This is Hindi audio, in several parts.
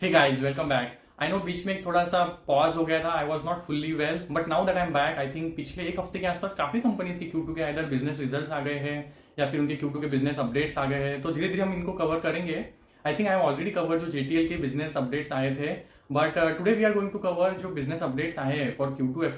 Hey guys welcome back. I know बीच में थोड़ा सा पॉज हो गया था, I was not fully well, but now that I am back. I think पिछले एक हफ्ते के आसपास काफी कंपनीज की Q2 के इधर बिजनेस रिजल्ट्स आ गए हैं या फिर उनके Q2 के बिजनेस अपडेट्स आ गए हैं, तो धीरे धीरे हम इनको कवर करेंगे। I think I have already cover जो JTL के बिजनेस अपडेट्स आए थे, but today we are going to cover जो बिजनेस अपडेट्स आए हैं for Q2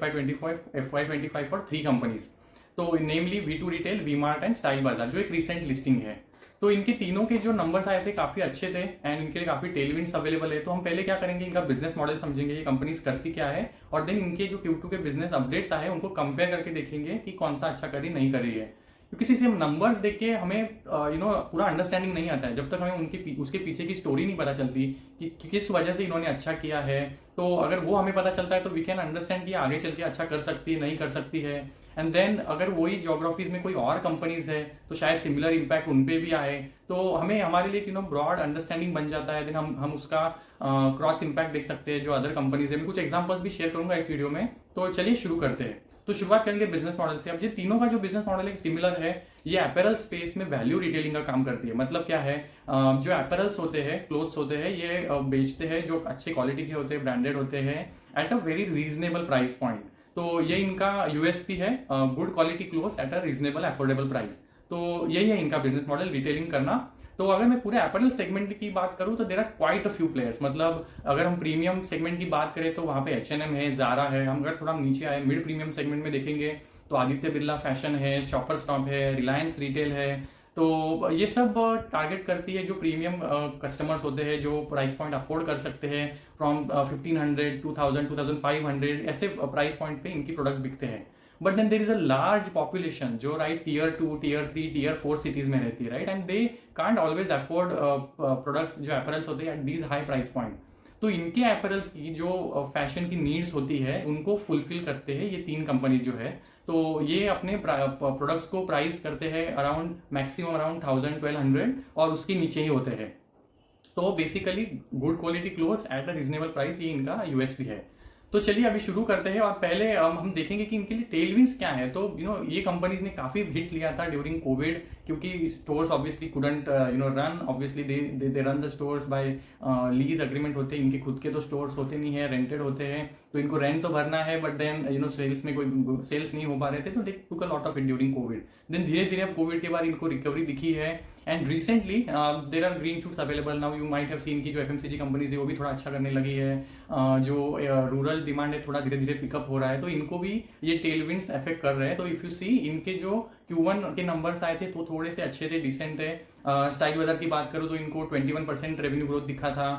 FY25 for 3 companies. तो namely V2 retail, V Mart and style Bazaar, जो एक रिसेंट लिस्टिंग है। तो इनके तीनों के जो नंबर्स आए थे काफी अच्छे थे एंड इनके लिए काफी टेलविंड्स अवेलेबल है। तो हम पहले क्या करेंगे, इनका बिजनेस मॉडल समझेंगे, ये कंपनीज करती क्या है, और देन इनके जो Q2 के बिजनेस अपडेट्स आए उनको कंपेयर करके देखेंगे कि कौन सा अच्छा करी नहीं कर रही है। क्योंकि सिर्फ नंबर्स देख के हमें पूरा अंडरस्टैंडिंग नहीं आता है जब तक हमें उसके पीछे की स्टोरी नहीं पता चलती कि किस वजह से इन्होंने अच्छा किया है। तो अगर वो हमें पता चलता है तो वी कैन अंडरस्टैंड कि आगे चल के अच्छा कर सकती है नहीं कर सकती है। एंड देन अगर वही ज्योग्राफीज में कोई और कंपनीज है तो शायद सिमिलर इम्पैक्ट उन पे भी आए, तो हमें हमारे लिए ब्रॉड अंडरस्टैंडिंग बन जाता है। देन हम उसका क्रॉस इम्पैक्ट देख सकते हैं जो अदर कंपनीज है। मैं कुछ एग्जांपल्स भी शेयर करूंगा इस वीडियो में, तो चलिए शुरू करते हैं। तो शुरुआत करेंगे बिजनेस मॉडल से। अब ये तीनों का जो बिजनेस मॉडल है सिमिलर है। ये अपैरल स्पेस में वैल्यू रिटेलिंग का काम करती है। मतलब क्या है, जो अपैरल्स होते हैं, क्लोथ्स होते हैं, ये बेचते हैं जो अच्छे क्वालिटी के होते हैं, ब्रांडेड होते हैं at a very reasonable price point. तो ये इनका यूएसपी है, good quality clothes at a reasonable affordable price. तो यही है इनका बिजनेस मॉडल, रिटेलिंग करना। तो अगर मैं पूरे अपैरल सेगमेंट की बात करूं तो there are quite a few players. मतलब अगर हम प्रीमियम सेगमेंट की बात करें तो वहां पे H&M है, जारा है। हम अगर थोड़ा नीचे आए मिड प्रीमियम सेगमेंट में देखेंगे तो आदित्य बिरला फैशन है, शॉपर स्टॉप है, रिलायंस रिटेल है। तो ये सब टारगेट करती है जो प्रीमियम कस्टमर्स होते हैं जो प्राइस पॉइंट अफोर्ड कर सकते हैं। फ्रॉम 1500, 2000, 2500 ऐसे प्राइस पॉइंट पे इनकी प्रोडक्ट्स बिकते हैं। But then there is a large population जो right tier 2, tier 3, tier 4 cities में रहती है, right, and they can't always afford products जो अपैरल्स होते हैं at these high price point. तो इनके अपैरल्स की जो फैशन की नीड्स होती है उनको फुलफिल करते हैं ये तीन कंपनी जो है। तो ये अपने प्रोडक्ट्स को प्राइस करते हैं अराउंड मैक्सिमम अराउंड 1000-1200 और उसके नीचे ही होते हैं। तो basically good quality clothes at a reasonable price, ये इनका यूएसपी है। तो चलिए अभी शुरू करते हैं और पहले हम देखेंगे कि इनके लिए टेलविंड्स क्या है। तो ये कंपनीज ने काफी हिट लिया था ड्यूरिंग कोविड, क्योंकि stores obviously couldn't run. Obviously they run the stores by lease agreement होते हैं। इनके खुद के तो स्टोर्स होते नहीं है, रेंटेड होते हैं। तो इनको रेंट तो भरना है, बट देन सेल्स में कोई सेल्स नहीं हो पा रहे थे, तो they took a lot of it during Covid. Then धीरे धीरे अब कोविड के बाद इनको रिकवरी दिखी है and recently there are green shoots available now. You might have seen की जो FMCG कंपनीज है वो भी थोड़ा अच्छा करने लगी है। जो रूरल डिमांड है थोड़ा धीरे धीरे पिकअप हो रहा है, तो इनको भी ये टेलविंड्स अफेक्ट कर रहे हैं। तो इफ यू सी इनके जो Q1 के नंबर्स आए थे तो थोड़े से अच्छे थे, डिसेंट थे। स्टाइल बाजार की बात करूँ तो इनको 21% रेवेन्यू ग्रोथ दिखा था।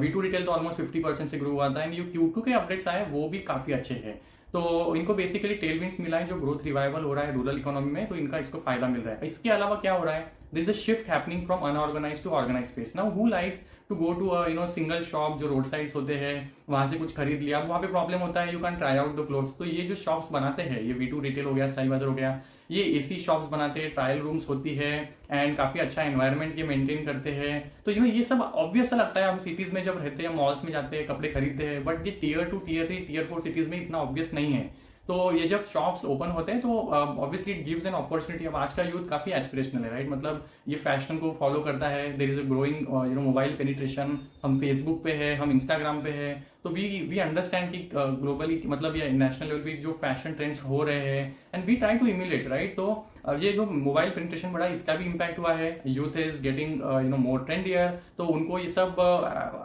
V2 रिटेल तो ऑलमोस्ट 50% से ग्रो हुआ था एंड ये Q2 के अपडेट्स आए वो भी काफी अच्छे हैं। तो इनको बेसिकली टेलविंड्स मिला है, जो ग्रोथ रिवाइवल हो रहा है रूरल इकोनॉमी में, तो इनका इसको फायदा मिल रहा है। इसके अलावा क्या हो रहा है, this is the shift happening from unorganise to organise space. Now who likes to go to single shop जो रोड साइड्स होते हैं, वहां से कुछ खरीद लिया। वहां पे प्रॉब्लम होता है, you can try out the clothes. तो ये जो शॉप्स बनाते हैं, ये V2 रिटेल हो गया, स्टाइल बाजार हो गया, ये AC शॉप्स बनाते हैं, ट्रायल रूम्स होती है एंड काफी अच्छा एनवायरनमेंट ये मेंटेन करते हैं। तो ये सब ऑब्वियस सा लगता है, हम सिटीज में जब रहते हैं, मॉल्स में जाते हैं, कपड़े खरीदते हैं, बट ये टियर 2, टियर 3, टियर 4 सिटीज में इतना ऑब्वियस नहीं है। तो ये जब शॉप्स ओपन होते हैं तो obviously it gives an opportunity. अब आज का यूथ काफी एस्पिरेशनल है, राइट, मतलब ये फैशन को फॉलो करता है। There is a growing mobile penetration. हम फेसबुक पे है, हम इंस्टाग्राम पे है, तो वी अंडरस्टैंड कि ग्लोबली मतलब ये नेशनल लेवल पे जो फैशन ट्रेंड्स हो रहे हैं and we try to emulate, right. तो ये जो मोबाइल पेनिट्रेशन बढ़ा इसका भी इम्पैक्ट हुआ है। यूथ इज गेटिंग मोर ट्रेंडियर, तो उनको ये सब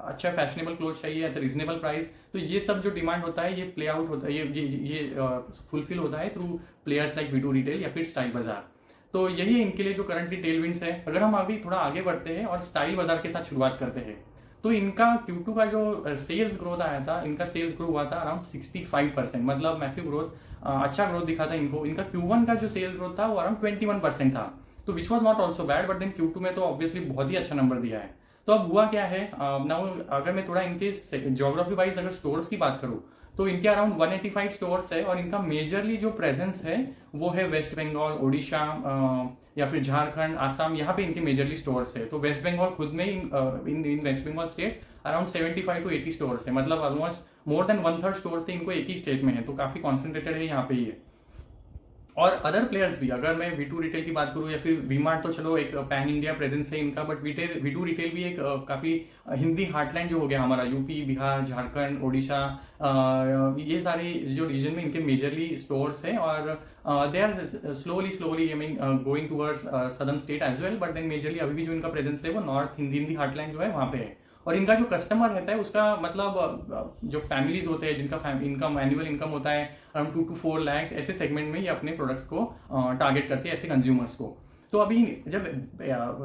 अच्छा फैशनेबल क्लोथ चाहिए एट रीजनेबल प्राइस। तो ये सब जो डिमांड होता है ये प्ले आउट होता है, ये फुलफिल होता है through players like V2 retail या फिर स्टाइल बाजार। तो यही है इनके लिए जो करंटली टेलविंड्स है। अगर हम अभी थोड़ा आगे बढ़ते हैं और स्टाइल बाजार के साथ शुरुआत करते हैं, तो इनका Q2 का जो सेल्स ग्रोथ आया था, इनका सेल्स ग्रो हुआ था अराउंड 65%, मतलब मैसिव ग्रोथ, अच्छा ग्रोथ दिखा था इनको। इनका Q1 का जो सेल्स ग्रोथ था वो अराउंड 21% था, तो which was not also bad, but then Q2 में तो ऑब्वियसली बहुत ही अच्छा नंबर दिया है। तो अब हुआ क्या है, नाउ अगर मैं थोड़ा इनके ज्योग्राफी वाइज अगर स्टोर्स की बात करूं तो इनके अराउंड 185 स्टोर्स है और इनका मेजरली जो प्रेजेंस है वो है वेस्ट बंगाल, ओडिशा या फिर झारखंड, आसाम, यहाँ पे इनके मेजरली स्टोर्स है। तो वेस्ट बंगाल खुद में in West Bengal state around 75 to 80 stores है, मतलब ऑलमोस्ट मोर देन 1/3 स्टोर थे इनको एक ही स्टेट में है, तो काफी कॉन्सेंट्रेटेड है यहाँ पे ही है। और अदर प्लेयर्स भी, अगर मैं V2 रिटेल की बात करूं या फिर वी-मार्ट, तो चलो एक पैन इंडिया प्रेजेंस है इनका, बट V2 रिटेल भी एक काफी हिंदी हार्टलैंड जो हो गया हमारा, यूपी, बिहार, झारखंड, ओडिशा, ये सारे जो रीजन में इनके मेजरली स्टोर्स हैं, और they are slowly slowly I mean going towards southern state as well, but then majorly अभी भी जो इनका प्रेजेंस है वो नॉर्थ हिंदी हार्टलैंड जो है वहाँ पे है। और इनका जो कस्टमर रहता है उसका मतलब जो फैमिलीज होते हैं जिनका इनकम, एनुअल इनकम होता है अराउंड 2 to 4 लाख, ऐसे सेगमेंट में ये अपने प्रोडक्ट्स को टारगेट करते हैं, ऐसे कंज्यूमर्स को। तो अभी जब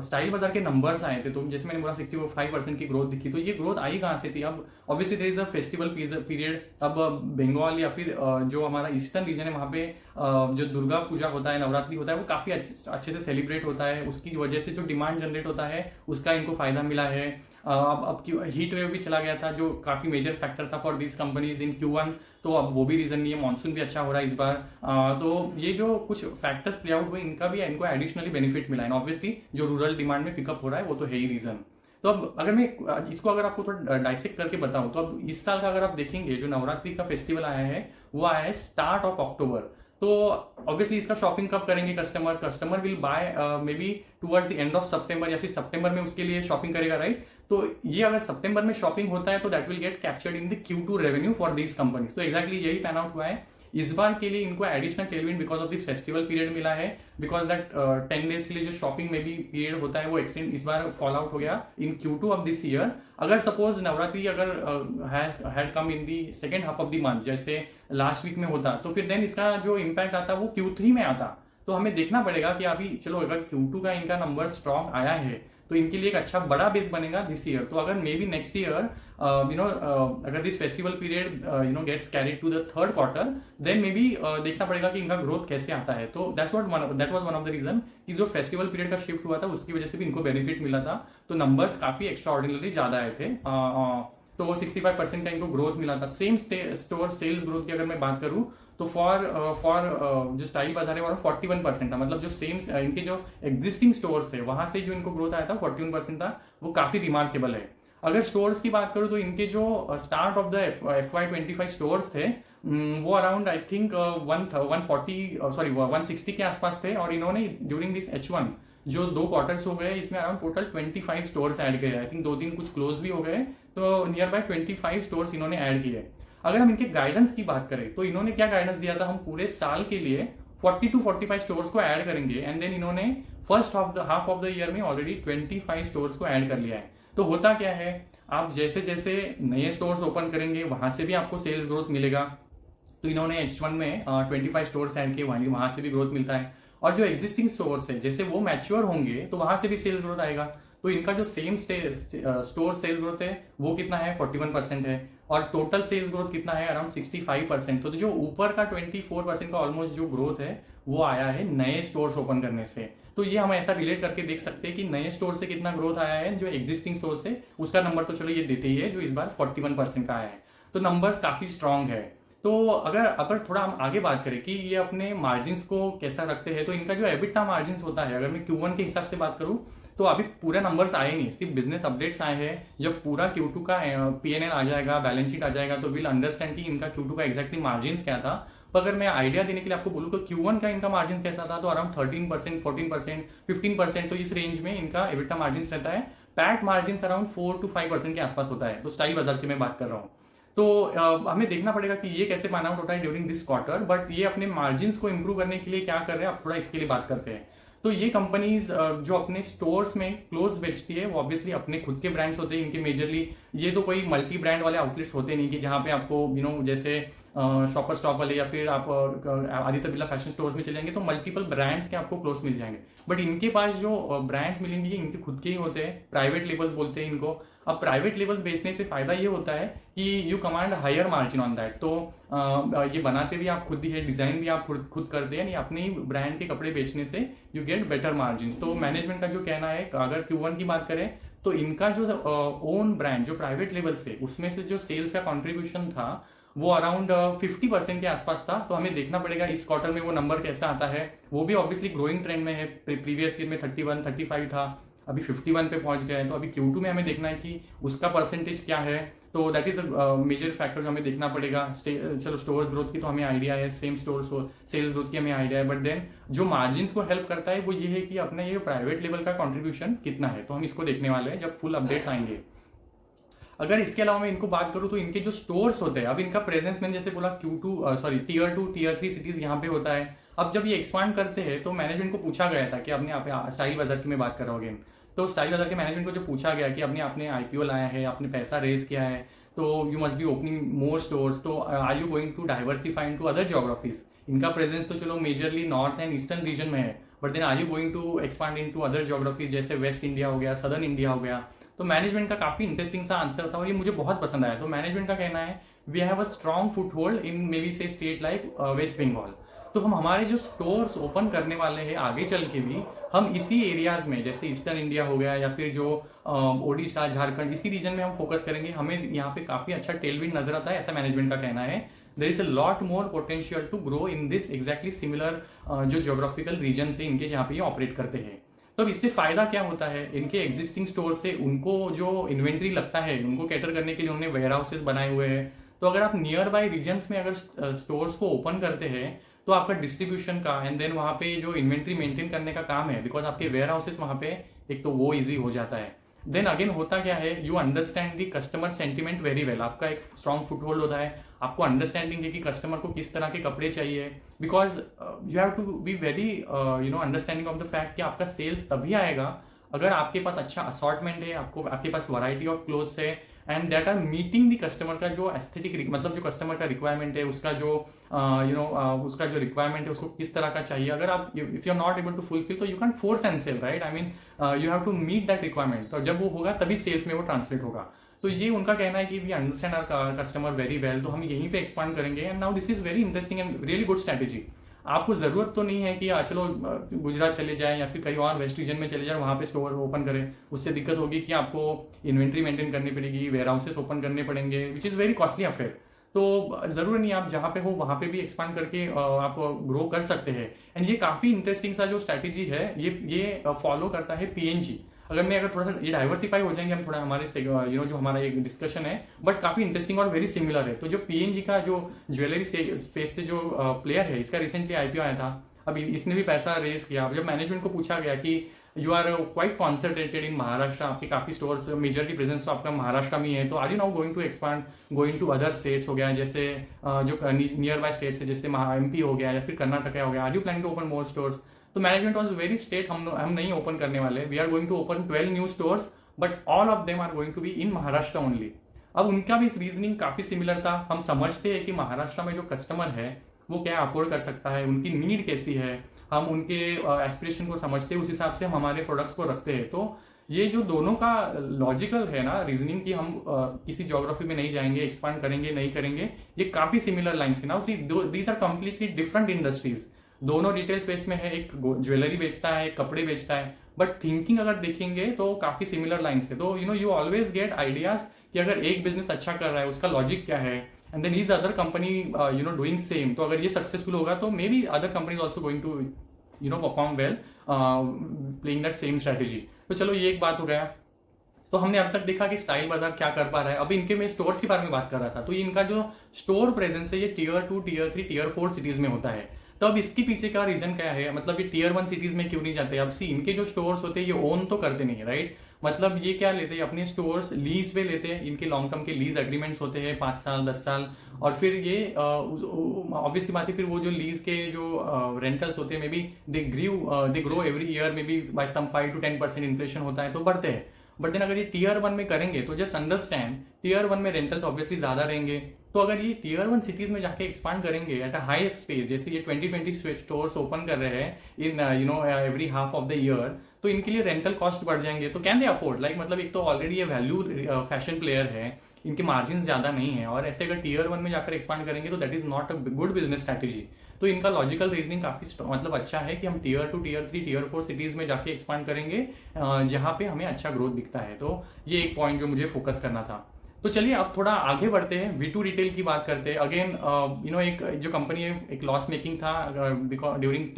स्टाइल बाजार के नंबर्स आए थे, तो जैसे मैंने बोला 65% की ग्रोथ दिखी, तो ये ग्रोथ आई कहाँ से थी? अब obviously there is a festival period. अब बंगाल या फिर जो हमारा ईस्टर्न रीजन है वहाँ पे जो दुर्गा पूजा होता है, नवरात्रि होता है, वो काफी अच्छे से सेलिब्रेट होता है, उसकी वजह से जो डिमांड जनरेट होता है उसका इनको फायदा मिला है। अब हीट वेव भी चला गया था जो काफी मेजर फैक्टर था for this companies in Q1, तो अब वो भी रीजन नहीं है, मानसून भी अच्छा हो रहा है इस बार। तो ये जो कुछ फैक्टर्स प्ले आउट हुए, इनका भी इनको एडिशनली बेनिफिट मिला है। ऑब्वियसली जो रूरल डिमांड में पिकअप हो रहा है वो तो है ही रीजन। तो अब अगर मैं इसको अगर आपको थोड़ा डाइसेक्ट करके बताऊं, तो अब इस साल का अगर आप देखेंगे जो नवरात्रि का फेस्टिवल आया है वो आया है स्टार्ट ऑफ अक्टूबर। तो ऑब्वियसली इसका शॉपिंग कब करेंगे customer will buy maybe towards the end of September, या फिर सितंबर में उसके लिए शॉपिंग करेगा, राइट? तो ये अगर सितंबर में शॉपिंग होता है तो that will get captured in the Q2 revenue for these companies. तो एक्जैक्टली यही पैन आउट हुआ है इस बार के लिए, इनको additional Tailwind because of this festival period मिला है, बिकॉज दैट 10 डेज के लिए जो शॉपिंग में भी पीरियड होता है वो एक्सटेंड इस बार फॉल आउट हो गया इन Q2 ऑफ दिस ईयर। अगर सपोज नवरात्रि अगर had come in the second half of the month, जैसे लास्ट वीक में होता, तो फिर देन इसका जो इम्पैक्ट आता वो Q3 में आता। तो हमें देखना पड़ेगा कि अभी चलो अगर Q2 का इनका नंबर स्ट्रॉन्ग आया है तो इनके लिए एक अच्छा बड़ा बेस बनेगा दिस ईयर। तो अगर मे बी नेक्स्ट ईयर अगर this festival period gets carried to the third quarter, then maybe देखना पड़ेगा कि इनका ग्रोथ कैसे आता है। तो that was one of the reason कि जो फेस्टिवल पीरियड का शिफ्ट हुआ था उसकी वजह से भी इनको बेनिफिट मिला था, तो नंबर्स काफी एक्स्ट्रा ऑर्डिनरी ज्यादा आए थे। तो 65% का इनको ग्रोथ मिला था। सेम स्टोर सेल्स ग्रोथ की अगर मैं बात करूं तो फॉर जो स्टाइल बाजार है वो 41% था, मतलब जो सेम इनके जो एग्जिस्टिंग स्टोर्स है वहां से जो इनको ग्रोथ आया था 41% था, वो काफी रिमार्केबल है। अगर स्टोर्स की बात करूं तो इनके जो start of the FY25 stores थे वो अराउंड आई थिंक 160 के आसपास थे, और इन्होंने ड्यूरिंग दिस H1 जो 2 क्वार्टर्स हो गए इसमें अराउंड टोटल 25 स्टोर्स ऐड किए, आई थिंक 2-3 कुछ क्लोज भी हो गए, तो नियर बाय 25 स्टोर्स इन्होंने ऐड किए। अगर हम इनके गाइडेंस की बात करें तो इन्होंने क्या गाइडेंस दिया था, हम पूरे साल के लिए 40 to 45 स्टोर्स को ऐड करेंगे, एंड देन इन्होंने first half of the year में ऑलरेडी 25 स्टोर्स को ऐड कर लिया है। तो होता क्या है, आप जैसे जैसे नए स्टोर्स ओपन करेंगे वहां से भी आपको सेल्स ग्रोथ मिलेगा। तो इन्होंने H1 में 25 स्टोर्स ऐड किए, वहां से भी ग्रोथ मिलता है, और जो एग्जिस्टिंग स्टोर्स है जैसे वो मैच्योर होंगे तो वहां से भी सेल्स ग्रोथ आएगा। तो इनका जो सेम स्टोर सेल्स ग्रोथ है वो कितना है, 41% है, और टोटल सेल्स ग्रोथ कितना है, अराउंड 65%। तो जो ऊपर का 24% का ऑलमोस्ट जो ग्रोथ है वो आया है नए स्टोर्स ओपन करने से। तो ये हम ऐसा रिलेट करके देख सकते हैं कि नए स्टोर से कितना ग्रोथ आया है, जो एग्जिस्टिंग स्टोर से उसका नंबर तो चलो ये देते ही है, जो इस बार 41% का आया है। तो नंबर्स काफी स्ट्रांग है। तो अगर थोड़ा हम आगे बात करें कि ये अपने मार्जिन्स को कैसा रखते हैं, तो इनका जो एबिटा मार्जिन्स होता है, अगर मैं Q1 के हिसाब से बात करूं तो अभी पूरे नंबर्स आए नहीं, सिर्फ बिजनेस अपडेट्स आए हैं। जब पूरा Q2 का P&L आ जाएगा, बैलेंस शीट आ जाएगा, तो विल अंडरस्टैंड कि इनका Q2 का एग्जैक्टली मार्जिन्स क्या था। तो अगर मैं आइडिया देने के लिए आपको बोलूँ तो Q1 का इनका मार्जिन कैसा था, तो अराउंड 13%, 14%, 15%, तो इस रेंज में इनका एबिटा मार्जिन रहता है। पैट मार्जिन अराउंड 4 to 5% के आसपास होता है। तो स्टाइल बाजार की मैं बात कर रहा हूँ। तो हमें देखना पड़ेगा कि ये कैसे पैन आउट होता है ड्यूरिंग दिस क्वार्टर, बट ये अपने मार्जिन को इंप्रूव करने के लिए क्या कर रहे हैं, आप थोड़ा इसके लिए बात करते हैं। तो ये कंपनीज जो अपने स्टोर्स में क्लोथ्स बेचती है वो ऑब्वियसली अपने खुद के ब्रांड्स होते हैं इनके मेजरली। ये तो कोई मल्टी ब्रांड वाले आउटलेट्स होते नहीं कि जहाँ पे आपको जैसे शॉपर स्टॉप वाले या फिर आप आदित्य बिरला फैशन स्टोर्स में चले जाएंगे तो मल्टीपल ब्रांड्स के आपको क्लोथ्स मिल जाएंगे। बट इनके पास जो ब्रांड्स मिलेंगे ये इनके खुद के ही होते हैं, प्राइवेट लेबल्स बोलते हैं इनको। अब प्राइवेट लेबल बेचने से फायदा ये होता है कि you command higher margin on that. तो ये बनाते भी आप खुद ही है, डिजाइन भी आप खुद करते हैं, अपने ही ब्रांड के कपड़े बेचने से यू गेट बेटर मार्जिन। तो मैनेजमेंट का जो कहना है, अगर Q1 की बात करें तो इनका जो ओन ब्रांड जो प्राइवेट लेवल से उसमें से जो सेल्स का कॉन्ट्रीब्यूशन था वो अराउंड 50% के आसपास था। तो हमें देखना पड़ेगा इस क्वार्टर में वो नंबर कैसा आता है। वो भी ऑब्वियसली ग्रोइंग ट्रेंड में है, प्रीवियस ईयर में 31, 35 था, अभी 51 पे पहुंच गया है। तो अभी Q2 में हमें देखना है कि उसका परसेंटेज क्या है। तो दैट इज मेजर फैक्टर जो हमें देखना पड़ेगा। चलो स्टोर्स ग्रोथ की तो हमें आइडिया है, सेम स्टोर सेल्स ग्रोथ की हमें आइडिया है, बट देन जो मार्जिन को हेल्प करता है वो ये है कि अपना ये प्राइवेट लेवल का कॉन्ट्रीब्यूशन कितना है। तो हम इसको देखने वाले हैं जब फुल अपडेट्स आएंगे। अगर इसके अलावा मैं इनको बात करूं तो इनके जो स्टोर्स होते हैं, अब इनका प्रेजेंस मैंने जैसे बोला टीयर 2 टीयर 3 सिटीज यहाँ पे होता है। अब जब ये एक्सपांड करते हैं तो मैनेजमेंट को पूछा गया था कि अपने आप स्टाइल बाजार की मैं बात कर रहा हूँ अगेन। तो स्टाइल बाजार के मैनेजमेंट को जो पूछा गया कि अपने आपने आईपीओ लाया है, आपने पैसा रेज किया है, तो you must be opening more stores, तो are you going to diversify into other geographies. इनका प्रेजेंस तो चलो majorly north and eastern region में है, but then are you going to expand into other geographies जैसे वेस्ट इंडिया हो गया, सदर्न इंडिया हो गया। तो मैनेजमेंट का काफी इंटरेस्टिंग सा आंसर था और ये मुझे बहुत पसंद आया। तो मैनेजमेंट का कहना है we have a strong foothold in maybe say state like West Bengal. तो हम हमारे जो स्टोर्स ओपन करने वाले हैं आगे चल के भी हम इसी एरियाज में जैसे ईस्टर्न इंडिया हो गया या फिर जो ओडिशा झारखंड इसी रीजन में हम फोकस करेंगे। हमें यहाँ पे काफी अच्छा टेलविंड नजर आता है, ऐसा मैनेजमेंट का कहना है। There is a lot more potential to grow in this exactly similar जो ज्योग्राफिकल रीजन से इनके यहाँ पे ये ऑपरेट करते हैं। तो अब इससे फायदा क्या होता है, इनके एग्जिस्टिंग स्टोर से उनको जो इन्वेंट्री लगता है उनको कैटर करने के लिए उन्होंने वेयर हाउसेस बनाए हुए हैं। तो अगर आप नियर बाय रीजन्स में अगर स्टोर्स को ओपन करते हैं तो आपका डिस्ट्रीब्यूशन का एंड देन वहां पे जो इन्वेंट्री मेंटेन करने का काम है, बिकॉज आपके वेयर हाउसेस वहां पे एक तो वो इजी हो जाता है। देन अगेन होता क्या है, you understand the customer sentiment very well. आपका एक स्ट्रॉन्ग फुट होल्ड होता है, आपको अंडरस्टैंडिंग है कि कस्टमर को किस तरह के कपड़े चाहिए, because you have to be very understanding of the fact कि आपका सेल्स तभी आएगा अगर आपके पास अच्छा असॉर्टमेंट है, आपके पास वैरायटी ऑफ क्लोथ्स है and that are meeting the customer का जो एस्थेटिक मतलब जो कस्टमर का रिक्वायरमेंट है, उसका जो उसका जो रिक्वायरमेंट है उसको किस तरह का चाहिए। अगर आप if you are not able to fulfil तो you can force and sell, right. I mean you have to meet that requirement. तो जब वो होगा तभी सेल्स में वो ट्रांसलेट होगा। तो ये उनका कहना है कि we understand our customer very well, तो हम यहीं पे एक्सपांड करेंगे। And now this is very interesting and really good strategy. आपको जरूरत तो नहीं है कि चलो गुजरात चले जाए या फिर कहीं और वेस्ट रीजन में चले जाए वहां पे स्टोर ओपन करें। उससे दिक्कत होगी कि आपको इन्वेंट्री मेंटेन करनी पड़ेगी, वेयर हाउसेस ओपन करने पड़ेंगे, which is very costly affair. तो जरूर नहीं, आप जहां पे हो वहां पे भी एक्सपांड करके आप ग्रो कर सकते हैं। एंड ये काफी इंटरेस्टिंग सा जो स्ट्रैटेजी है ये फॉलो करता है पीएनजी। अगर मैं अगर थोड़ा सा ये डाइवर्सिफाई हो जाएंगे हम थोड़ा हमारे जो हमारा एक डिस्कशन है, बट काफी इंटरेस्टिंग और वेरी सिमिलर है। तो जो पीएनजी का जो ज्वेलरी स्पेस से जो प्लेयर है, इसका रिसेंटली आईपीओ आया था, अब इसने भी पैसा रेज किया। जब मैनेजमेंट को पूछा गया कि you are quite concentrated in Maharashtra, आपके काफी स्टोर्स मेजरली प्रेजेंस तो आपका महाराष्ट्र में ही है, तो are you now going to expand going to other states हो गया, जैसे जो नियर बाय स्टेट्स है जैसे एमपी हो गया या फिर कर्नाटक हो गया, are you planning to open more stores. तो मैनेजमेंट वॉज वेरी स्टेट, हम नहीं ओपन करने वाले, we are going to open 12 new stores but all of them are going to be in Maharashtra only. अब उनका भी रीजनिंग काफी सिमिलर था। हम समझते हैं कि महाराष्ट्र में जो कस्टमर है वो क्या अफोर्ड कर सकता है, उनकी नीड कैसी है, हम उनके एस्पिरेशन को समझते हैं, उस हिसाब से हम हमारे प्रोडक्ट्स को रखते हैं। तो ये जो दोनों का लॉजिकल है ना रीजनिंग की, हम किसी ज्योग्राफी में नहीं जाएंगे, एक्सपांड करेंगे नहीं करेंगे, ये काफी सिमिलर लाइन्स है ना। These are completely different industries, दोनों डिटेल स्पेस में है, एक ज्वेलरी बेचता है, एक कपड़े बेचता है, बट थिंकिंग अगर देखेंगे तो काफी सिमिलर लाइन्स है। तो यू ऑलवेज गेट आइडियाज कि अगर एक बिजनेस अच्छा कर रहा है उसका लॉजिक क्या है, and then is other company doing same. तो अगर ये सक्सेसफुल होगा तो maybe other companies also going to perform well playing that same strategy. तो चलो ये एक बात हो गया। तो हमने अब तक देखा कि स्टाइल बाजार क्या कर पा रहा है। अभी इनके मैं स्टोर्स के बारे में बात कर रहा था, तो ये इनका जो स्टोर प्रेजेंस है ये टीयर 2 टीयर 3 टीयर 4 सिटीज में होता है। तो अब इसके पीछे का रीजन क्या है, मतलब ये टीयर 1 सिटीज में क्यों नहीं जाते। अब सी इनके जो स्टोर्स होते हैं ये ओन तो करते नहीं है, राइट। मतलब ये क्या लेते हैं, अपने स्टोर्स लीज पे लेते हैं, इनके लॉन्ग टर्म के लीज एग्रीमेंट्स होते हैं 5 साल 10 साल, और फिर ये ऑब्वियसली बात है फिर वो जो लीज के जो रेंटल्स होते हैं maybe they grow every year, maybe by some 5 to 10% inflation होता है तो बढ़ते हैं। बट देन अगर ये टीयर 1 में करेंगे तो जस्ट अंडरस्टैंड टीयर 1 में रेंटल्स ऑब्वियसली ज्यादा रहेंगे। तो अगर ये टीयर 1 सिटीज में जाके एक्सपांड करेंगे एट अ हाई स्पेस, जैसे ये 2020 स्टोर्स ओपन कर रहे हैं in every half of the year, तो इनके लिए रेंटल कॉस्ट बढ़ जाएंगे। तो कैन दे अफोर्ड, लाइक मतलब एक तो ऑलरेडी ये वैल्यू फैशन प्लेयर है, इनके मार्जिन ज्यादा नहीं है, और ऐसे अगर टीयर 1 में जाकर एक्सपांड करेंगे तो that is not a good business strategy. तो इनका लॉजिकल रीजनिंग काफी मतलब अच्छा है कि हम टीयर 2 टीयर 3 टीयर 4 सिटीज में जाके एक्सपांड करेंगे जहां पे हमें अच्छा ग्रोथ दिखता है। तो ये एक पॉइंट जो मुझे फोकस करना था। तो चलिए अब थोड़ा आगे बढ़ते हैं, V2 रिटेल की बात करते हैं। अगेन एक जो कंपनी है एक लॉस मेकिंग था बिकॉज ड्यूरिंग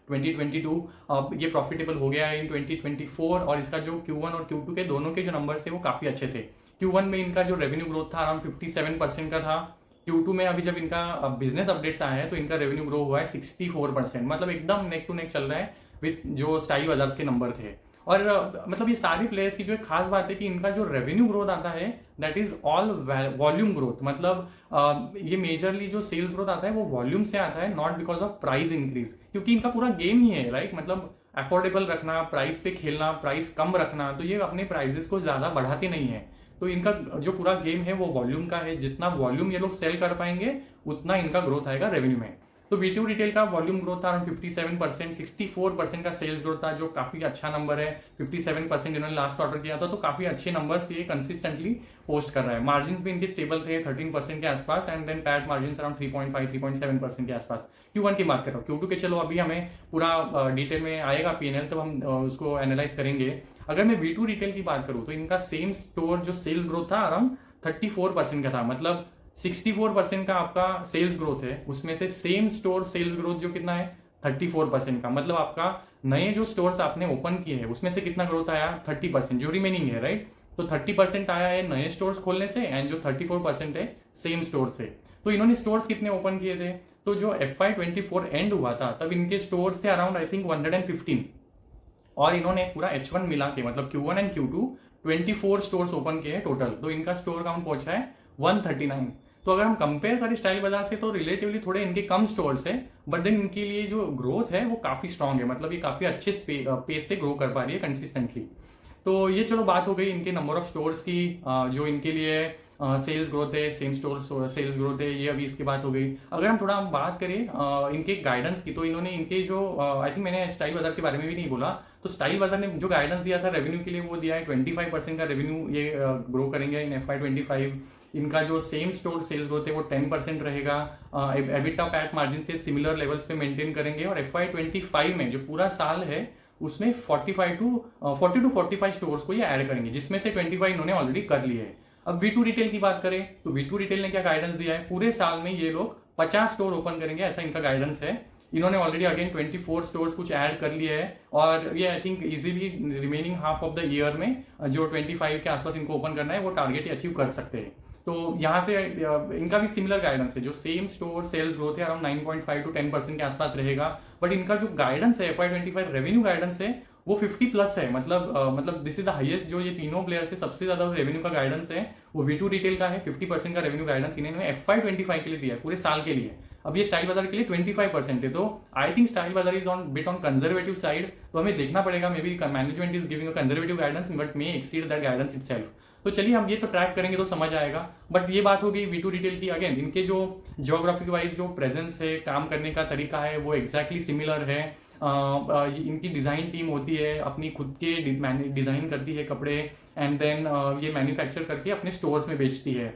2022, अब ये प्रॉफिटेबल हो गया है इन 2024, और इसका जो Q1 और Q2 के दोनों के जो नंबर्स थे वो काफी अच्छे थे। Q1 में इनका जो रेवेन्यू ग्रोथ था अराउंड 57% का था। Q2 में अभी जब इनका बिजनेस अपडेट्स आया है तो इनका रेवेन्यू ग्रो हुआ है 64%, मतलब एकदम नेक टू नेक चल रहा है विथ जो स्टाइल बाजार्स के नंबर थे। और मतलब ये सारी प्लेयर्स की जो एक खास बात है कि इनका जो रेवेन्यू ग्रोथ आता है that is all volume growth, मतलब ये मेजरली जो सेल्स ग्रोथ आता है वो वॉल्यूम से आता है, not because of price increase, क्योंकि इनका पूरा गेम ही है लाइक मतलब अफोर्डेबल रखना, प्राइस पे खेलना, प्राइस कम रखना, तो ये अपने प्राइजेस को ज्यादा बढ़ाते नहीं है। तो इनका जो पूरा गेम है वो वॉल्यूम का है, जितना वॉल्यूम ये लोग सेल कर पाएंगे उतना इनका ग्रोथ आएगा रेवेन्यू में। तो V2 रिटेल का वॉल्यूम ग्रोथ था अराउंड 57%, 64% का सेल्स ग्रोथ था जो काफी अच्छा नंबर है। 57% इन्होंने लास्ट क्वार्टर किया था, तो काफी अच्छे नंबर्स ये कंसिस्टेंटली पोस्ट कर रहा है। मार्जिन भी इनके स्टेबल थे 13% के आसपास, and then PAT margin around 3.5 3.7% के आसपास। Q1 की बात कर रहा हूँ, Q2 के चलो अभी हमें पूरा डिटेल में आएगा P&L, तो हम उसको एनालाइज करेंगे। अगर मैं V2 रिटेल की बात करूँ तो इनका सेम स्टोर जो सेल्स ग्रोथ था अराउंड 34% का था, मतलब 64% का आपका सेल्स ग्रोथ है, उसमें से सेम स्टोर सेल्स ग्रोथ जो कितना है 34% का, मतलब आपका नए जो स्टोर्स आपने ओपन किए हैं उसमें से कितना ग्रोथ आया 30%, जो रिमेनिंग है राइट। तो 30% आया है नए स्टोर्स खोलने से, एंड जो 34% है सेम स्टोर से। तो इन्होंने स्टोर्स कितने ओपन किए थे, तो जो FY24 एंड हुआ था तब इनके स्टोर्स थे अराउंड आई थिंक 115, और इन्होंने पूरा H1 मिला के मतलब Q1 and Q2 24 stores open किए हैं टोटल, तो इनका स्टोर काउंट पहुंचा है 139। तो अगर हम कंपेयर करें स्टाइल बाजार से तो रिलेटिवली थोड़े इनके कम स्टोर्स है, बट देन इनके लिए जो ग्रोथ है वो काफी स्ट्रांग है, मतलब ये काफी अच्छे पेस से ग्रो कर पा रही है कंसिस्टेंटली। तो ये चलो बात हो गई इनके नंबर ऑफ स्टोर्स की, जो इनके लिए सेल्स ग्रोथ है, सेम स्टोर सेल्स ग्रोथ है, ये अभी इसकी बात हो गई। अगर हम थोड़ा बात करें इनके गाइडेंस की, तो इन्होंने इनके जो आई थिंक मैंने स्टाइल बाजार के बारे में भी नहीं बोला, तो स्टाइल बाजार ने जो गाइडेंस दिया था रेवेन्यू के लिए वो दिया है 25% का रेवेन्यू ये ग्रो करेंगे इन FY25। इनका जो सेम स्टोर सेल्स ग्रोथ है वो 10% रहेगा। एबिटा पैट मार्जिन से सिमिलर लेवल्स पे मेंटेन करेंगे, और FY25 में जो पूरा साल है उसमें 40 टू 45 स्टोर्स को ये ऐड करेंगे, जिसमें से 25 इन्होंने ऑलरेडी कर लिए है। अब V2 रिटेल की बात करें तो V2 रिटेल ने क्या गाइडेंस दिया है, पूरे साल में ये लोग 50 स्टोर ओपन करेंगे, ऐसा इनका गाइडेंस है। इन्होंने ऑलरेडी अगेन 24 स्टोर्स कुछ ऐड कर लिए है, और ये I think easily remaining half of the year में जो 25 के आसपास इनको ओपन करना है वो टारगेट अचीव कर सकते हैं। तो यहाँ से इनका भी सिमिलर गाइडेंस है, जो सेम स्टोर सेल्स ग्रोथ है अराउंड 9.5 टू 10% के आसपास रहेगा, बट इनका जो गाइडेंस है FY25 रेवेन्यू गाइडेंस है वो 50 प्लस है, मतलब दिस इज द हाईएस्ट, जो ये तीनों प्लेयर से सबसे ज्यादा रेवेन्यू का गाइडेंस है वो V2 रिटेल का है। 50% का रेवेन्यू गाइडेंस इन्होंने FY25 के लिए दिया है, पूरे साल के लिए। अब ये स्टाइल बाजार के लिए 25% है, तो आई थिंक स्टाइल बाजार is on bit on conservative side, तो हमें देखना पड़ेगा, may be management is giving a conservative guidance but may exceed that guidance itself. तो चलिए हम ये तो ट्रैक करेंगे तो समझ आएगा। बट ये बात हो गई V2 रिटेल की। अगेन इनके जो जियोग्राफिक वाइज जो प्रेजेंस है, काम करने का तरीका है वो एग्जैक्टली सिमिलर है। इनकी डिजाइन टीम होती है, अपनी खुद के डिजाइन करती है कपड़े, एंड देन ये मैन्युफैक्चर करके अपने स्टोर्स में बेचती है।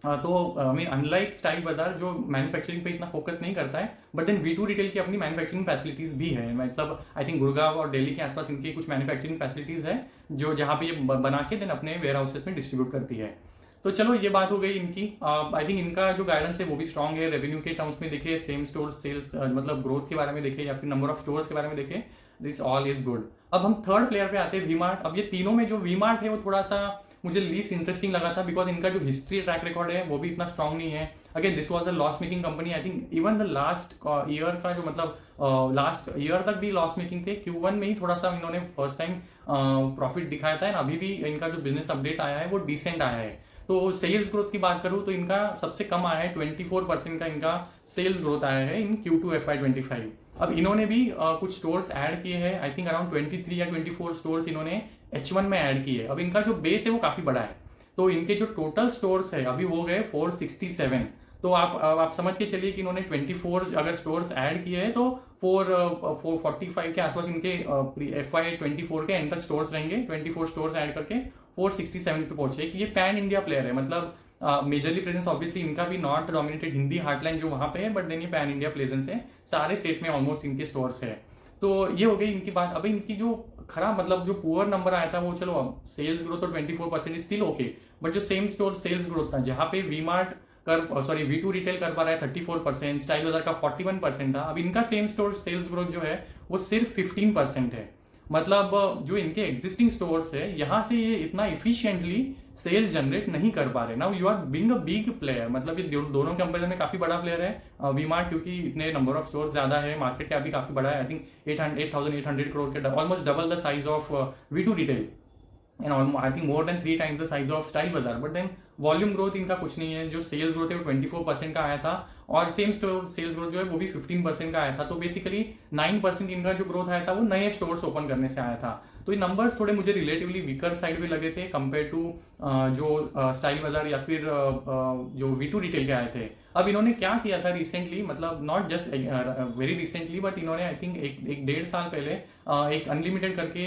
तो अनलाइक स्टाइल बाजार जो मैन्युफैक्चरिंग पे इतना फोकस नहीं करता है, बट देन V2 रिटेल की अपनी मैन्युफैक्चरिंग फैसिलिटीज भी है, मतलब आई थिंक गुड़गांव और दिल्ली के आसपास इनकी कुछ मैन्युफैक्चरिंग फैसिलिटीज है जो जहाँ पे ये बना के देन अपने वेयर हाउसेस में डिस्ट्रीब्यूट करती है। तो चलो ये बात हो गई इनकी। आई थिंक इनका जो गाइडेंस है वो भी स्ट्रांग है, रेवेन्यू के टर्म्स में देखे, सेम स्टोर सेल्स मतलब ग्रोथ के बारे में देखे, या फिर नंबर ऑफ स्टोर्स के बारे में देखे, दिस ऑल इज गुड। अब हम थर्ड प्लेयर पे आते हैं V-Mart। अब ये तीनों में जो V-Mart है वो थोड़ा सा मुझे लीस्ट इंटरेस्टिंग लगा था, बिकॉज इनका जो हिस्ट्री ट्रैक रिकॉर्ड है वो भी इतना स्ट्रांग नहीं है। Again this was a loss making company, I think even the last year का जो मतलब लास्ट ईयर तक भी लॉस मेकिंग थे। Q1 में ही थोड़ा सा इन्होंने फर्स्ट टाइम प्रॉफिट दिखाया था, अभी भी इनका जो बिजनेस अपडेट आया है वो डिसेंट आया है। तो सेल्स ग्रोथ की बात करूं तो इनका सबसे कम आया है, 24% का इनका सेल्स ग्रोथ आया है इन Q2 FY25। अब इन्होंने भी कुछ स्टोर्स ऐड किए हैं, आई थिंक अराउंड 23 या 24 स्टोर्स इन्होंने H1 में ऐड किए। अब इनका जो बेस है वो काफी बड़ा है, तो इनके जो टोटल स्टोर्स है अभी वो गए 467। तो आप समझ के चलिए कि इन्होंने 24 अगर स्टोर्स ऐड किए हैं तो 445 के आसपास इनके FY24 के एंड तक स्टोर्स रहेंगे। 24 स्टोर्स ऐड करके 467 पे पहुंचे। ये पैन इंडिया प्लेयर है, मतलब मेजरली प्रेजेंस ऑब्वियसली इनका भी नॉट डोमिनेटेड हिंदी हार्टलाइन जो वहां पे है, बट देन ये पैन इंडिया प्रेजेंस है, सारे स्टेट में ऑलमोस्ट इनके स्टोर्स है। तो ये हो गई इनकी बात। अब इनकी जो खराब मतलब जो पुअर नंबर आया था वो, चलो अब सेल्स ग्रोथ तो 24% स्टिल ओके, बट जो सेम स्टोर सेल्स ग्रोथ था, जहाँ पे वी मार्ट V2 रिटेल कर पा रहा है 34%, स्टाइल बाजार का 41% था, अब इनका सेम स्टोर सेल्स ग्रोथ जो है वो सिर्फ 15% है। मतलब जो इनके एग्जिस्टिंग स्टोर्स है यहाँ से ये इतना इफिशियंटली सेल जनरेट नहीं कर पा रहे। Now you are being a big player, मतलब ये दोनों कंपेरिजन में काफी बड़ा प्लेयर है वी मार्ट, क्योंकि इतने नंबर ऑफ स्टोर ज्यादा है, मार्केट कैप भी काफी बड़ा है, आई थिंक 8,800 करोड़ के, almost double the size of V2 retail and I think more than 3 times the size of style बाजार। बट देन वॉल्यूम ग्रोथ इनका कुछ नहीं है, जो सेल्स ग्रोथ है वो 24% का आया था और सेम स्टोर सेल्स ग्रोथ जो है वो भी 15% का आया था। तो बेसिकली 9% इनका जो ग्रोथ आया था वो नए स्टोर्स ओपन करने से आया था। तो ये नंबर्स थोड़े मुझे रिलेटिवली वीकर साइड पे लगे थे कंपेयर टू जो स्टाइल बाजार या फिर जो V2 रिटेल के आए थे। अब इन्होंने क्या किया था रिसेंटली, मतलब not just very recently, but इन्होंने आई थिंक एक 1.5 साल पहले एक अनलिमिटेड करके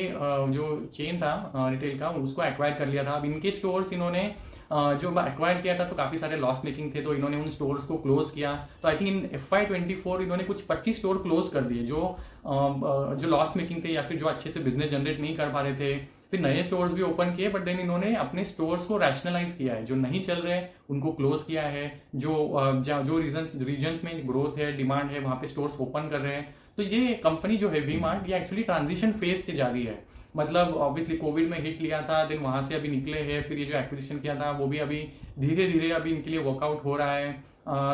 जो चेन था रिटेल का उसको एक्वायर कर लिया था। अब इनके स्टोर्स इन्होंने जो एक्वायर किया था तो काफी सारे लॉस मेकिंग थे, तो इन्होंने उन स्टोर्स को क्लोज किया। तो आई थिंक इन FY24 इन्होंने कुछ 25 स्टोर क्लोज कर दिए जो लॉस मेकिंग थे या फिर जो अच्छे से बिजनेस जनरेट नहीं कर पा रहे थे। फिर नए स्टोर्स भी ओपन किए, बट देन इन्होंने अपने स्टोर्स को रैशनलाइज किया है, जो नहीं चल रहे उनको क्लोज किया है, जो रीजन्स में ग्रोथ है, डिमांड है, वहां पे स्टोर्स ओपन कर रहे हैं। तो ये कंपनी जो है वी मार्ट, ये एक्चुअली ट्रांजिशन फेज से जा रही है। मतलब ऑब्वियसली कोविड में हिट लिया था, देन वहां से अभी निकले हैं, फिर ये जो एक्विजिशन किया था वो भी अभी धीरे धीरे अभी इनके लिए वर्कआउट हो रहा है।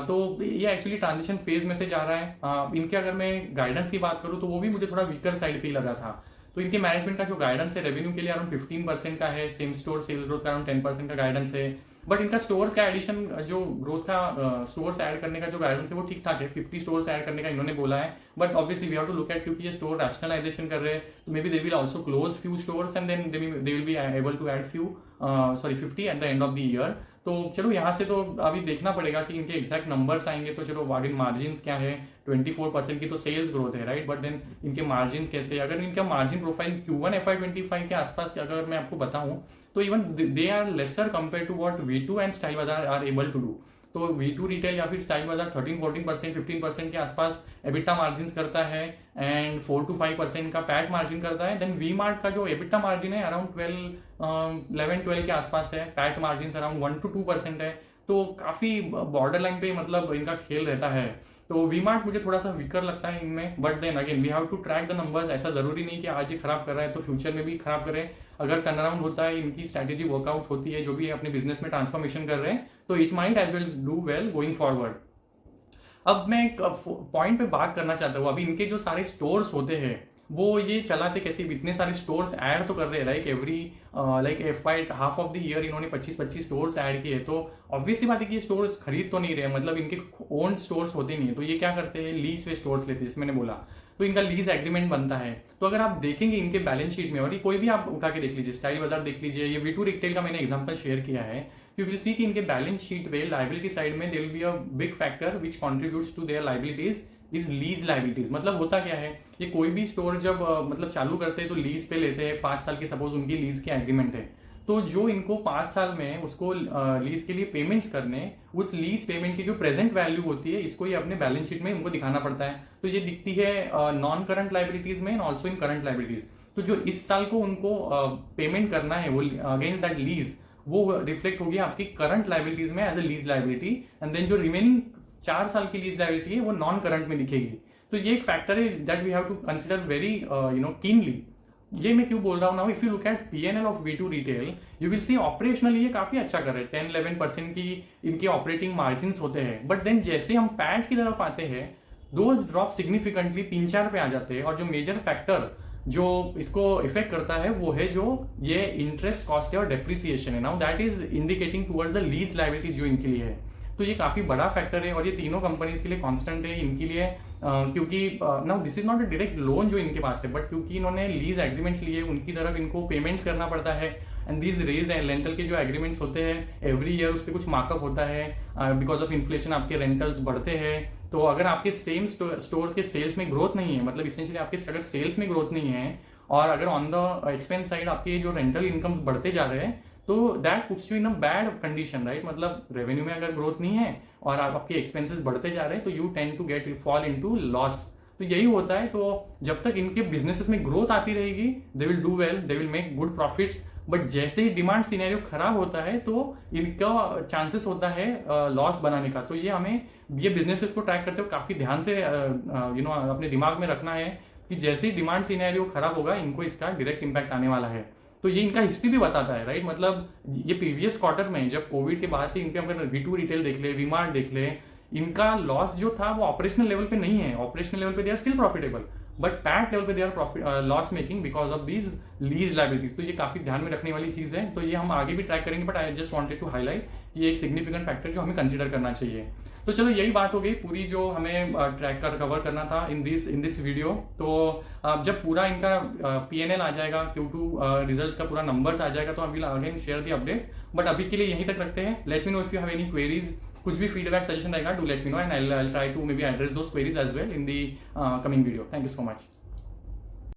तो ये एक्चुअली ट्रांजिशन फेज में से जा रहा है। इनके अगर मैं गाइडेंस की बात करूँ तो वो भी मुझे थोड़ा वीकर साइड पे ही लगा था। तो इनके मैनेजमेंट का जो गाइडेंस है रेवेन्यू के लिए अराउंड 15% का है, सेम स्टोर सेल्स ग्रोथ का अराउंड 10% का गाइडेंस है। बट इनका स्टोर्स का एडिशन जो ग्रोथ का स्टोर्स ऐड करने का जो गाइडेंस है वो ठीक ठाक है, 50 स्टोर्स ऐड करने का इन्होंने बोला है। But obviously we have to look at, क्योंकि ये स्टोर रैशनलाइजेशन कर रहे हैं तो maybe they will also close few stores and then they will be able to add 50 at the end of the year. तो चलो यहाँ से तो अभी देखना पड़ेगा कि इनके एग्जैक्ट नंबर्स आएंगे। तो चलो आगे मार्जिन क्या है, 24% की तो सेल्स ग्रोथ है राइट, बट देन इनके मार्जिन कैसे, अगर इनका मार्जिन प्रोफाइल Q1 FY25 के आसपास अगर मैं आपको बताऊं तो even they are lesser compare to what V2 and style Bazaar are able to do. तो V2 रिटेल या फिर स्टाइल बाजार 13-14% 15% के आसपास एबिटा मार्जिन करता है एंड 4-5% का पैट मार्जिन करता है। देन वी मार्ट का जो एबिटा मार्जिन है अराउंड 11-12 के आसपास है, पैट मार्जिन अराउंड 1-2% है। तो काफी बॉर्डर लाइन पे मतलब इनका खेल रहता है। तो वी मार्ट मुझे थोड़ा सा वीकर लगता है इनमें, but then again we have to track the numbers. ऐसा जरूरी नहीं कि आज ही खराब कर रहा है तो फ्यूचर में भी खराब करे। अगर टर्न अराउंड होता है, इनकी स्ट्रैटेजी वर्कआउट होती है, जो भी अपने बिजनेस में ट्रांसफॉर्मेशन कर रहे हैं, तो it might as well do well going forward. अब मैं एक पॉइंट पे बात करना चाहता हूँ, अभी इनके जो सारे स्टोर्स होते हैं वो ये चलाते कैसे, इतने सारे स्टोर्स ऐड तो कर रहे हैं like half of the year इन्होंने 25-25 स्टोर्स ऐड किए। तो ऑब्वियसली बात है कि ये स्टोर्स खरीद तो नहीं रहे, मतलब इनके ओन स्टोर्स होते नहीं है। तो ये क्या करते हैं, लीज पे स्टोर्स लेते हैं, जैसे मैंने बोला। तो इनका लीज एग्रीमेंट बनता है। तो अगर आप देखेंगे इनके बैलेंस शीट में, और ये कोई भी आप उठा के देख लीजिए, स्टाइल बाजार देख लीजिए, ये V2 रिटेल का मैंने एग्जांपल शेयर किया है, यू विल सी कि इनके बैलेंस शीट पे लायबिलिटी साइड में there will be a big factor which contributes to their liabilities is lease liabilities. मतलब होता क्या है, ये कोई भी स्टोर जब मतलब चालू करते हैं तो लीज पे लेते हैं 5 साल की, सपोज उनकी लीज की एग्रीमेंट है। तो जो इनको 5 साल में उसको लीज के लिए पेमेंट्स करने, उस लीज पेमेंट की जो प्रेजेंट वैल्यू होती है, इसको ये अपने बैलेंस शीट में उनको दिखाना पड़ता है। तो ये दिखती है नॉन करंट लायबिलिटीज में and also in current liabilities. तो जो इस साल को उनको पेमेंट करना है वो अगेंस्ट दैट लीज, वो रिफ्लेक्ट होगी आपकी करंट लायबिलिटीज में as a lease liability, and then जो रिमेनिंग 4 साल की लीज लायबिलिटी है वो नॉन करंट में दिखेगी। तो ये एक फैक्टर है that we have to consider very keenly. ये मैं क्यों बोल रहा हूँ ना, if you look at P&L of V2 retail you will see operationally ये काफी अच्छा कर रहे हैं, 10-11% की इनके ऑपरेटिंग मार्जिन होते हैं। बट देन जैसे हम पैट की तरफ आते हैं, दोज ड्रॉप सिग्निफिकेंटली 3-4 पे आ जाते हैं। और जो मेजर फैक्टर जो इसको इफेक्ट करता है वो है जो ये इंटरेस्ट कॉस्ट है और डेप्रिसिएशन है। Now that is indicating towards the lease liability जो इनके लिए है। तो ये काफी बड़ा फैक्टर है और ये तीनों कंपनीज के लिए कांस्टेंट है इनके लिए, क्योंकि now this is not a direct loan जो इनके पास है, बट क्योंकि इन्होंने लीज एग्रीमेंट्स लिए, उनकी तरफ इनको पेमेंट्स करना पड़ता है। एंड दीज रेज रेंटल के जो एग्रीमेंट्स होते हैं एवरी ईयर उस पर कुछ मार्कअप होता है, बिकॉज ऑफ इन्फ्लेशन आपके रेंटल्स बढ़ते हैं। तो अगर आपके सेम स्टोर के सेल्स में ग्रोथ नहीं है, मतलब इसेंशियली आपके अगर सेल्स में ग्रोथ नहीं है और अगर ऑन द एक्सपेंस साइड आपके जो रेंटल इनकम्स बढ़ते जा रहे हैं, तो that puts you in a bad condition right. मतलब रेवेन्यू में अगर ग्रोथ नहीं है और आपके एक्सपेंसेस बढ़ते जा रहे हैं तो you tend to get fall into loss. तो यही होता है। तो जब तक इनके बिजनेसेस में ग्रोथ आती रहेगी they will do well, they will make good profits, but जैसे ही डिमांड सिनेरियो खराब होता है तो इनका चांसेस होता है लॉस बनाने का। तो ये हमें ये बिजनेसेस को ट्रैक करते हुए काफी ध्यान से अपने दिमाग में रखना है कि जैसे ही डिमांड सिनेरियो खराब होगा इनको इसका डायरेक्ट इंपैक्ट आने वाला है। तो ये इनका हिस्ट्री भी बताता है, राइट। मतलब ये प्रीवियस क्वार्टर में जब कोविड के बाद से इनके अगर V2 रिटेल देख ले, वी-मार्ट देख ले, इनका लॉस जो था वो ऑपरेशनल लेवल पे नहीं है। ऑपरेशनल लेवल पे they are still profitable, but PAT level पे they are profit loss making because of these lease liabilities. तो ये काफी ध्यान में रखने वाली चीज है। तो ये हम आगे भी ट्रैक करेंगे, but I just wanted to highlight ये एक सिग्निफिकेंट फैक्टर जो हमें कंसिडर करना चाहिए। तो चलो यही बात हो गई पूरी जो हमें ट्रैक कर कवर करना था इन दिस वीडियो। तो जब पूरा इनका P&L आ जाएगा, Q2 रिजल्ट्स का पूरा नंबर्स आ जाएगा, तो हम will again share the update. But अभी के लिए यहीं तक रखते हैं। Let me know if you have any queries, कुछ भी फीडबैक सजेशन रहेगा, do let me know and I will try to maybe address those queries as well in the coming video. Thank you so much.